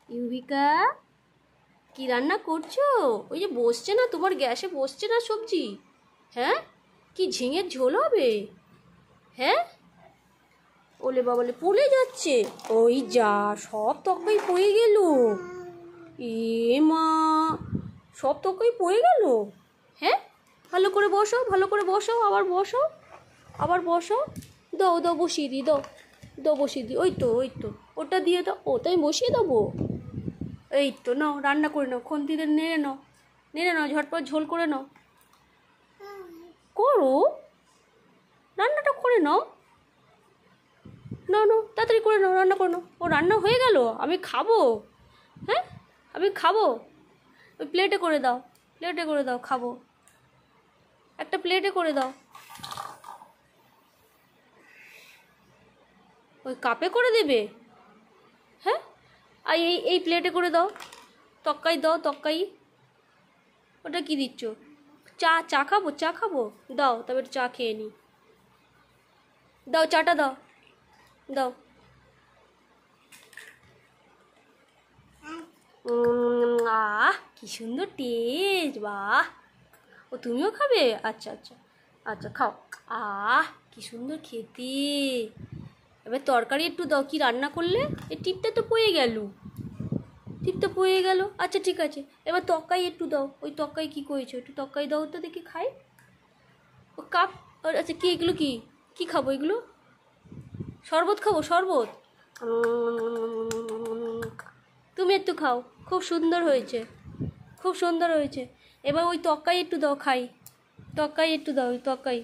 ইউবিকা কি রান্না করছো? ওই যে বসছে না তোমার গ্যাসে, বসছে না সবজি? হ্যাঁ, কি ঝিঙের ঝোল হবে? হ্যাঁ, ওলে বাবালে পুড়ে যাচ্ছে। ওই যা, সব তরকারি পড়ে গেল। এ মা, সব তরকারি পড়ে গেল। হ্যাঁ, ভালো করে বসো, ভালো করে বসো, আবার বসো, আবার বসো। দাও দাও, বসিয়ে দিই, দাও দাও, বসিয়ে দিই। ওই তো, ওই তো, ওটা দিয়ে দাও। ওটা আমি বসিয়ে দেবো। এই তো নাও, রান্না করে নাও, খুন্তিতে নেড়ে নাও, নেড়ে নাও, ঝটপট ঝোল করে নাও। করো, রান্নাটা করে নাও। নাও নাও, তাড়াতাড়ি করে নাও, রান্না করে নাও। ও রান্না হয়ে গেল, আমি খাবো। হ্যাঁ, আমি খাবো। ওই প্লেটে করে দাও, প্লেটে করে দাও, খাবো। একটা প্লেটে করে দাও। ওই কাপে করে দেবে? হ্যাঁ, আর এই এই প্লেটে করে দাও। তক্কাই দাও, তক্কাই। ওটা কি দিচ্ছ? চা, চা খাবো, চা খাবো। দাও, তবে চা খেয়ে নি। দাও, চাটা দাও, দাও। আহ, কি সুন্দর টেস্ট, বাহ। ও তুমিও খাবে? আচ্ছা আচ্ছা আচ্ছা, খাও। আহ, কি সুন্দর খেতে। এবার তরকারি একটু দাও। কি রান্না করলে? এই টিপটা তো পড়ে গেল, টিপটা পড়ে গেল। আচ্ছা ঠিক আছে, এবার তরকারি একটু দাও। ওই তরকারি কী করেছো? একটু তরকারি দাও তো দেখি, খাই। ও কাপ। আচ্ছা, কি এগুলো? কি কি খাবো এগুলো? শরবত খাবো, শরবত। তুমি একটু খাও, খুব সুন্দর হয়েছে, খুব সুন্দর হয়েছে। এবার ওই তরকারি একটু দাও, খাই। তরকারি একটু দাও, ওই তরকারি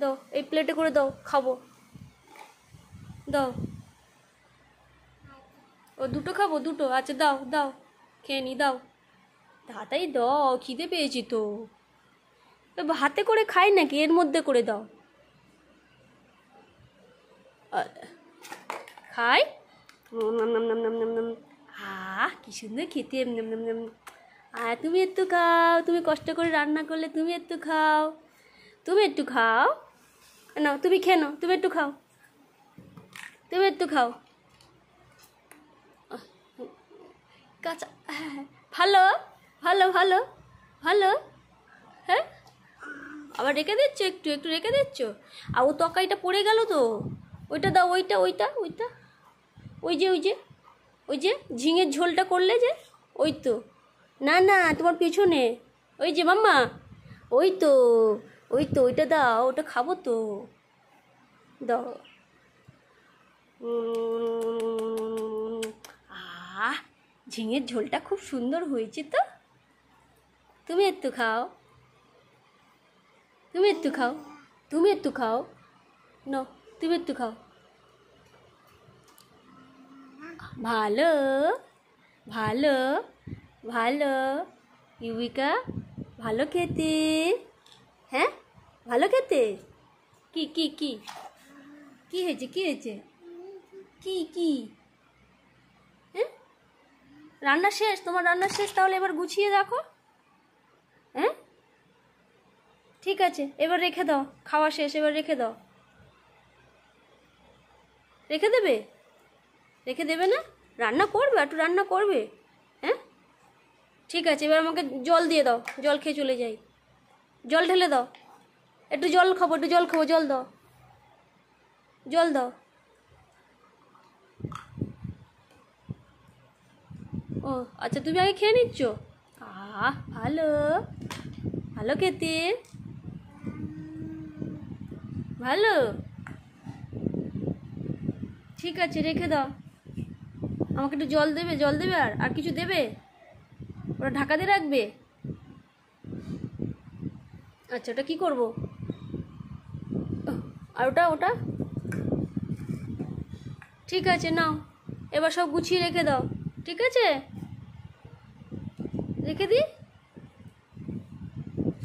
দাও, এই প্লেটে করে দাও, খাবো। দাও। ও দুটো খাবো, দুটো? আচ্ছা দাও দাও, খেয়ে নি, দাও। তাড়াতাড়ি দাও, খিদে পেয়েছি তো। হাতে করে খাই নাকি, এর মধ্যে করে দাও। খাই। কি সুন্দর খেতে। আর তুমি একটু খাও, তুমি কষ্ট করে রান্না করলে, তুমি একটু খাও, তুমি একটু খাও। নাও, তুমি খেয়ে নাও, তুমি একটু খাও, তুমি একটু খাও। কাঁচা, হ্যাঁ, ভালো ভালো ভালো ভালো। হ্যাঁ, আবার রেখে দিচ্ছ, একটু একটু রেখে দিচ্ছ। আর ও তরকারিটা পড়ে গেল তো, ওইটা দাও, ওইটা ওইটা ওইটা। ওই যে, ওই যে, ওই যে ঝিঙের ঝোলটা করলে যে, ওই তো। না না, তোমার পেছনে। ওই যে মাম্মা, ওই তো, ওই তো, ওইটা দাও, ওটা খাবো তো। দাও। আহ, ঝিঙের ঝোলটা খুব সুন্দর হয়েছে তো। তুমি একটু খাও, তুমি একটু খাও, তুমি একটু খাও। নাও, তুমি একটু খাও। ভালো ভালো ভালো, ইউবিকা, ভালো খেতে। হ্যাঁ, ভালো খেতে। কি কি কি কি হয়েছে? কি হয়েছে? কি কি? হ্যাঁ, রান্না শেষ? তোমার রান্না শেষ? তাহলে এবার গুছিয়ে রাখো। হ্যাঁ, ঠিক আছে, এবার রেখে দাও। খাওয়া শেষ, এবার রেখে দাও। রেখে দেবে? রেখে দেবে না? রান্না করবে, একটু রান্না করবে। হ্যাঁ, ঠিক আছে, এবার আমাকে জল দিয়ে দাও, জল খেয়ে চলে যাই। জল ঢেলে দাও, একটু জল খাবো, একটু জল খাবো, জল দাও, জল দাও। ও আচ্ছা, তুমি আগে খেয়ে নিচ্ছ। ভালো ভালো খেতে, ভালো। ঠিক আছে, রেখে দাও। আমাকে একটু জল দেবে, জল দেবে, আর আর কিছু দেবে? ওটা ঢাকা দিয়ে রাখবে? আচ্ছা, ওটা কী করবো? আর ওটা ওটা ঠিক আছে, নাও, এবার সব গুছিয়ে রেখে দাও। ঠিক আছে, রেখে দিই।